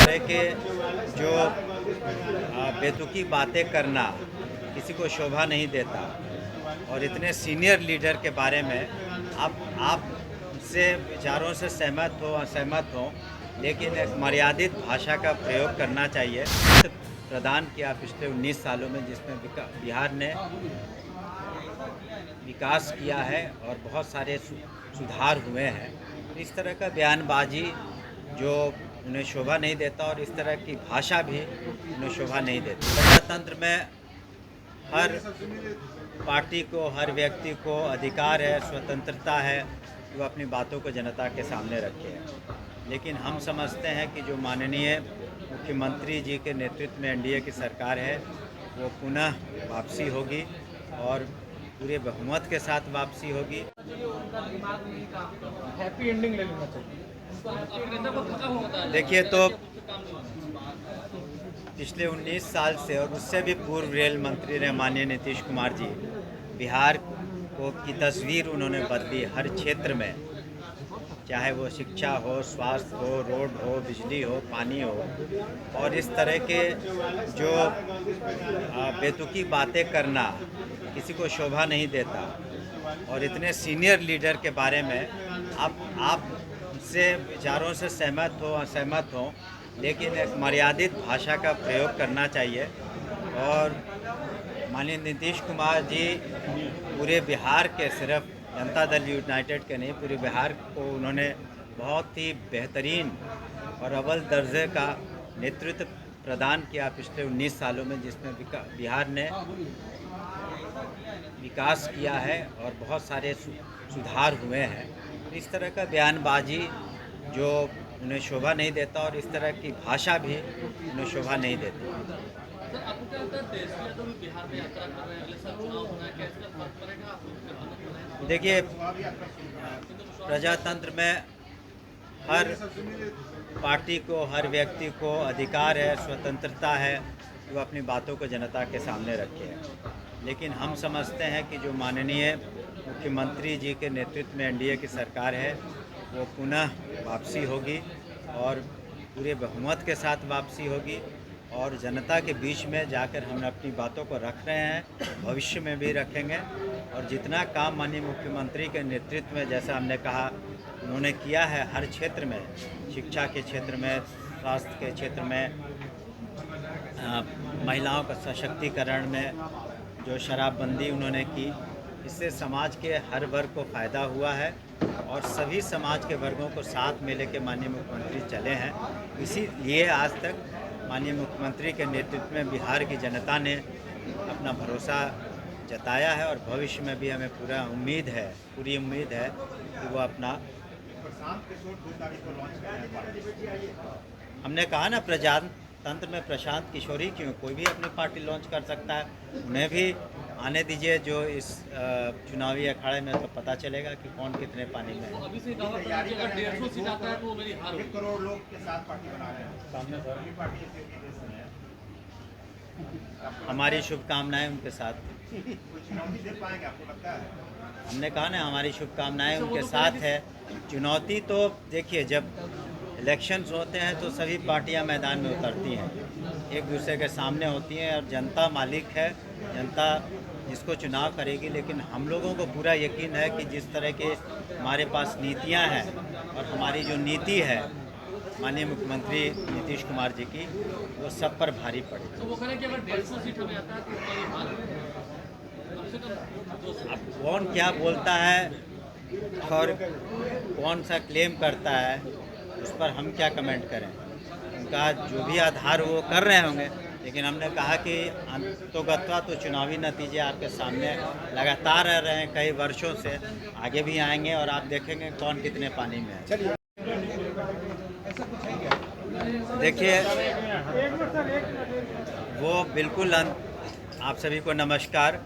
तरह के जो बेतुकी बातें करना किसी को शोभा नहीं देता। और इतने सीनियर लीडर के बारे में आप से विचारों से सहमत हो असहमत हो, लेकिन एक मर्यादित भाषा का प्रयोग करना चाहिए। प्रदान किया पिछले 19 सालों में, जिसमें बिहार ने विकास किया है और बहुत सारे सुधार हुए हैं। इस तरह का बयानबाजी जो उन्हें शोभा नहीं देता और इस तरह की भाषा भी उन्हें शोभा नहीं देती। प्रजातंत्र में हर पार्टी को, हर व्यक्ति को अधिकार है, स्वतंत्रता है कि वो अपनी बातों को जनता के सामने रखे। लेकिन हम समझते हैं कि जो माननीय मुख्यमंत्री जी के नेतृत्व में एनडीए की सरकार है, वो पुनः वापसी होगी और पूरे बहुमत के साथ वापसी होगी। हैप्पी एंडिंग ले लेना चाहिए। देखिए, तो पिछले 19 साल से और उससे भी पूर्व रेल मंत्री रहे माननीय नीतीश कुमार जी, बिहार को की तस्वीर उन्होंने बदली। हर क्षेत्र में, चाहे वो शिक्षा हो, स्वास्थ्य हो, रोड हो, बिजली हो, पानी हो, और इस तरह के जो बेतुकी बातें करना किसी को शोभा नहीं देता। और इतने सीनियर लीडर के बारे में आप से विचारों से सहमत हो असहमत हो, लेकिन एक मर्यादित भाषा का प्रयोग करना चाहिए। और माननीय नीतीश कुमार जी पूरे बिहार के, सिर्फ जनता दल यूनाइटेड के नहीं, पूरे बिहार को उन्होंने बहुत ही बेहतरीन और अव्वल दर्जे का नेतृत्व प्रदान किया पिछले 19 सालों में, जिसमें बिहार ने विकास किया है और बहुत सारे सुधार हुए हैं। इस तरह का बयानबाजी जो उन्हें शोभा नहीं देता और इस तरह की भाषा भी उन्हें शोभा नहीं देती। सर, आपको क्या लगता है देश के यादव बिहार में यात्रा कर रहे हैं, अगले साल चुनाव होना है, क्या इसका फर्क पड़ेगा आप लोगों के? देखिए, प्रजातंत्र में हर पार्टी को, हर व्यक्ति को अधिकार है, स्वतंत्रता है कि वो अपनी बातों को जनता के सामने रखे। लेकिन हम समझते हैं कि जो माननीय मुख्यमंत्री जी के नेतृत्व में एनडीए की सरकार है, वो पुनः वापसी होगी और पूरे बहुमत के साथ वापसी होगी। और जनता के बीच में जाकर हम अपनी बातों को रख रहे हैं, भविष्य में भी रखेंगे। और जितना काम माननीय मुख्यमंत्री के नेतृत्व में, जैसा हमने कहा, उन्होंने किया है हर क्षेत्र में, शिक्षा के क्षेत्र में, स्वास्थ्य के क्षेत्र में, महिलाओं का सशक्तिकरण में जो शराबबंदी उन्होंने की, इससे समाज के हर वर्ग को फ़ायदा हुआ है और सभी समाज के वर्गों को साथ में लेकर माननीय मुख्यमंत्री चले हैं। इसीलिए आज तक माननीय मुख्यमंत्री के नेतृत्व में बिहार की जनता ने अपना भरोसा जताया है और भविष्य में भी हमें पूरी उम्मीद है कि वो अपना, हमने कहा ना, प्रजातंत्र में प्रशांत किशोर ही क्यों, कोई भी अपनी पार्टी लॉन्च कर सकता है। उन्हें भी आने दीजिए जो इस चुनावी अखाड़े में, तो पता चलेगा कि कौन कितने पानी में है। अभी से दावा कर रहे हैं कि अगर 150 सीट आता है तो वो मेरी हार होगी। 1 करोड़ लोग के साथ पार्टी बना रहे हैं सामने सर पार्टी के देश में। हमारी शुभकामनाएं उनके साथ। कोई चुनौती दे पाएंगे आपको लगता है? हमने कहा ना, हमारी शुभकामनाएं उनके साथ है। चुनौती तो देखिए, जब इलेक्शंस होते हैं तो सभी पार्टियां मैदान में उतरती हैं, एक दूसरे के सामने होती हैं और जनता मालिक है, जनता जिसको चुनाव करेगी। लेकिन हम लोगों को पूरा यकीन है कि जिस तरह के हमारे पास नीतियां हैं और हमारी जो नीति है माननीय मुख्यमंत्री नीतीश कुमार जी की, वो सब पर भारी पड़ेगी। तो वो कह रहे हैं कि अगर 150 सीट हमें आता है तो मेरी हार होगी। कम से कम 200। अब कौन क्या बोलता है और कौन सा क्लेम करता है, उस पर हम क्या कमेंट करें। उनका जो भी आधार वो कर रहे होंगे, लेकिन हमने कहा कि अंततोगत्वा तो चुनावी नतीजे आपके सामने लगातार आ रहे हैं, कई वर्षों से आगे भी आएंगे और आप देखेंगे कौन कितने पानी में है। देखिए, वो बिल्कुल आप सभी को नमस्कार।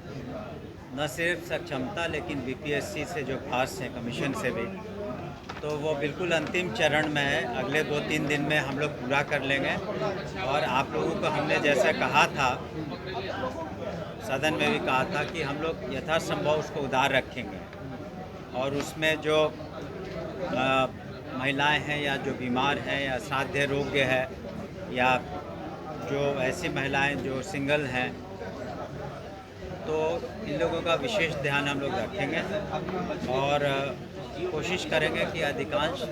न सिर्फ सक्षमता, लेकिन बीपीएससी से जो पास हैं, कमीशन से भी, तो वो बिल्कुल अंतिम चरण में है। अगले 2-3 दिन में हम लोग पूरा कर लेंगे। और आप लोगों को हमने जैसे कहा था, सदन में भी कहा था कि हम लोग यथासंभव उसको उदार रखेंगे और उसमें जो महिलाएं हैं या जो बीमार हैं या साध्य रोग्य है या जो ऐसी महिलाएं जो सिंगल हैं, तो इन लोगों का विशेष ध्यान हम लोग रखेंगे और कोशिश करेंगे कि अधिकांश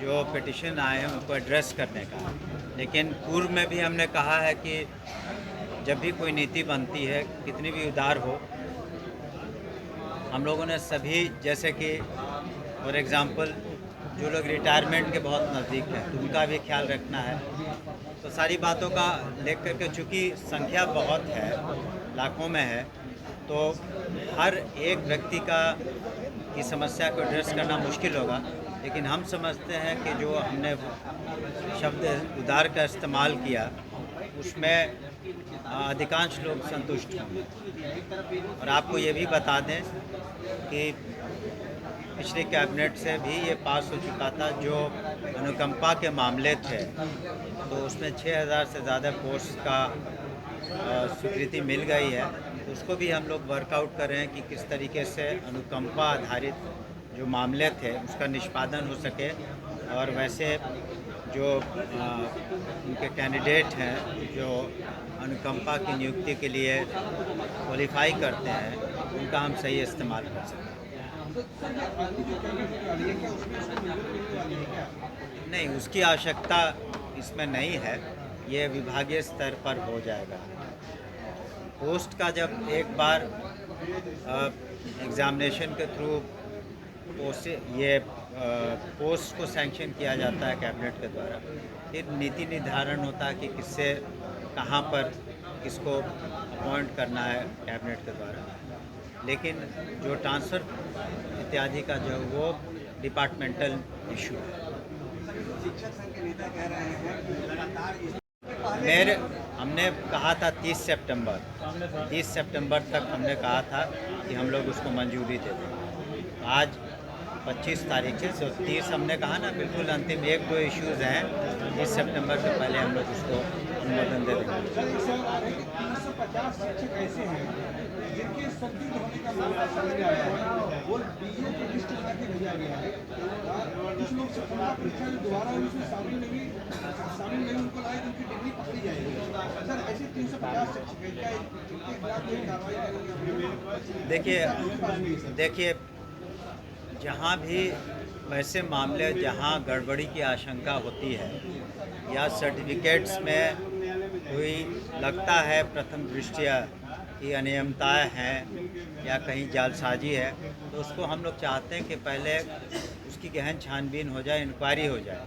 जो पिटिशन आए हैं उनको एड्रेस करने का। लेकिन पूर्व में भी हमने कहा है कि जब भी कोई नीति बनती है, कितनी भी उदार हो, हम लोगों ने सभी, जैसे कि फॉर एग्ज़ाम्पल जो लोग रिटायरमेंट के बहुत नज़दीक हैं तो उनका भी ख्याल रखना है। तो सारी बातों का लेकर के, चूँकि संख्या बहुत है, लाखों में है, तो हर एक व्यक्ति की समस्या को एड्रेस करना मुश्किल होगा। लेकिन हम समझते हैं कि जो हमने शब्द उदार का इस्तेमाल किया उसमें अधिकांश लोग संतुष्ट होंगे। और आपको ये भी बता दें कि पिछले कैबिनेट से भी ये पास हो चुका था, जो अनुकंपा के मामले थे, तो उसमें 6000 से ज़्यादा पोस्ट का स्वीकृति मिल गई है। तो उसको भी हम लोग वर्कआउट कर रहे हैं कि किस तरीके से अनुकंपा आधारित जो मामले थे उसका निष्पादन हो सके, और वैसे जो उनके कैंडिडेट हैं जो अनुकंपा की नियुक्ति के लिए क्वालिफाई करते हैं, उनका हम सही इस्तेमाल कर सकें। नहीं, उसकी आवश्यकता इसमें नहीं है, ये विभागीय स्तर पर हो जाएगा। पोस्ट का जब एक बार एग्ज़ामिनेशन के थ्रू पोस्ट को सैंक्शन किया जाता है कैबिनेट के द्वारा, फिर नीति निर्धारण होता है कि किससे कहाँ पर किसको अपॉइंट करना है कैबिनेट के द्वारा। लेकिन जो ट्रांसफ़र इत्यादि का जो वो डिपार्टमेंटल इशू है। हमने कहा था 30 सितंबर तक हमने कहा था कि हम लोग उसको मंजूरी दे देंगे। आज 25 तारीख है, तो 30 हमने कहा ना, बिल्कुल अंतिम 1-2 इश्यूज़ हैं, 30 सितंबर से पहले हम लोग उसको अनुमोदन दे देंगे। 350 शिक्षक ऐसे हैं जिनके संदिग्ध होने का मामला सामने आया है और डीओ की लिस्ट बना के भेजा गया है। कुछ लोग शिक्षण परीक्षा में दोबारा उसमें शामिल नहीं उनको लाए तो उनकी डिग्री पकड़ी जाएगी। सर, ऐसे 350 शिक्षक हैं, क्या इनके खिलाफ कोई कार्रवाई करेंगे? देखिए, जहाँ भी वैसे मामले जहाँ गड़बड़ी की आशंका होती है या सर्टिफिकेट्स में कोई लगता है प्रथम दृष्टया कि अनियमितताएँ हैं या कहीं जालसाजी है, तो उसको हम लोग चाहते हैं कि पहले उसकी गहन छानबीन हो जाए, इंक्वायरी हो जाए,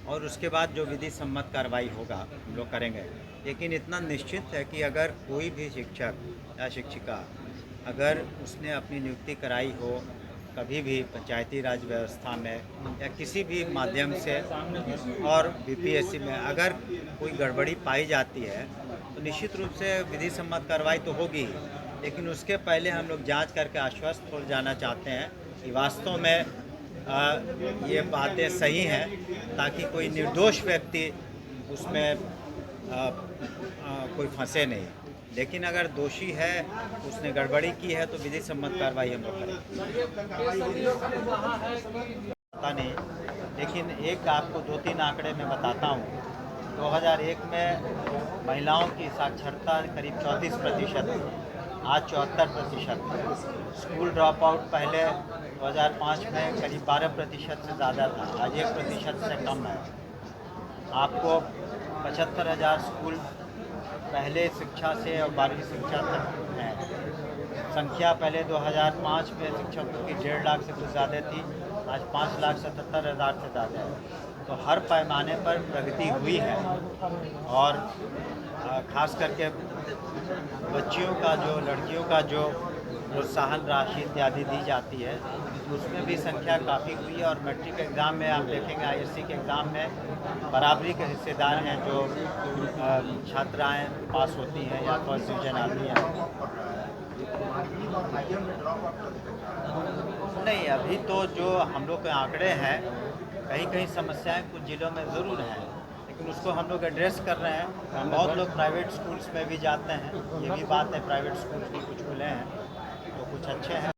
और उसके बाद जो विधि सम्मत कार्रवाई होगा हम लोग करेंगे। लेकिन इतना निश्चित है कि अगर कोई भी शिक्षक या शिक्षिका अगर उसने अपनी नियुक्ति कराई हो कभी भी पंचायती राज व्यवस्था में या किसी भी माध्यम से और बीपीएससी में अगर कोई गड़बड़ी पाई जाती है, तो निश्चित रूप से विधि सम्मत कार्रवाई तो होगी। लेकिन उसके पहले हम लोग जांच करके आश्वस्त हो जाना चाहते हैं कि वास्तव में ये बातें सही हैं, ताकि कोई निर्दोष व्यक्ति उसमें कोई फंसे नहीं। लेकिन अगर दोषी है, उसने गड़बड़ी की है, तो विधि सम्मत कार्रवाई हम लोग करेंगे। पता नहीं, लेकिन एक आपको 2-3 आंकड़े मैं बताता हूँ। 2001 में महिलाओं की साक्षरता करीब 34% थी, आज 74%। स्कूल ड्रॉप आउट पहले 2005 में करीब 12% से ज़्यादा था, आज 1% से कम है। आपको 75,000 स्कूल पहले शिक्षा से और 12वीं शिक्षा तक है। संख्या पहले 2005 में शिक्षकों की 1.5 लाख से कुछ ज़्यादा थी, आज 5,77,000 से ज़्यादा है। तो हर पैमाने पर प्रगति हुई है, और ख़ास करके बच्चियों का जो लड़कियों का जो प्रोत्साहन राशि इत्यादि दी जाती है, उसमें भी संख्या काफ़ी हुई है। और मैट्रिक एग्ज़ाम में आप देखेंगे, आईएससी के एग्ज़ाम में बराबरी के हिस्सेदार हैं, जो छात्राएं पास होती हैं या फर्स्ट डिवीजन आती हैं। नहीं, अभी तो जो हम लोग के आंकड़े हैं, कहीं कहीं समस्याएं कुछ जिलों में ज़रूर हैं, लेकिन उसको हम लोग एड्रेस कर रहे हैं। बहुत लोग प्राइवेट स्कूल्स में भी जाते हैं, ये भी बात है, प्राइवेट स्कूल्स भी कुछ खुले हैं तो कुछ अच्छे हैं।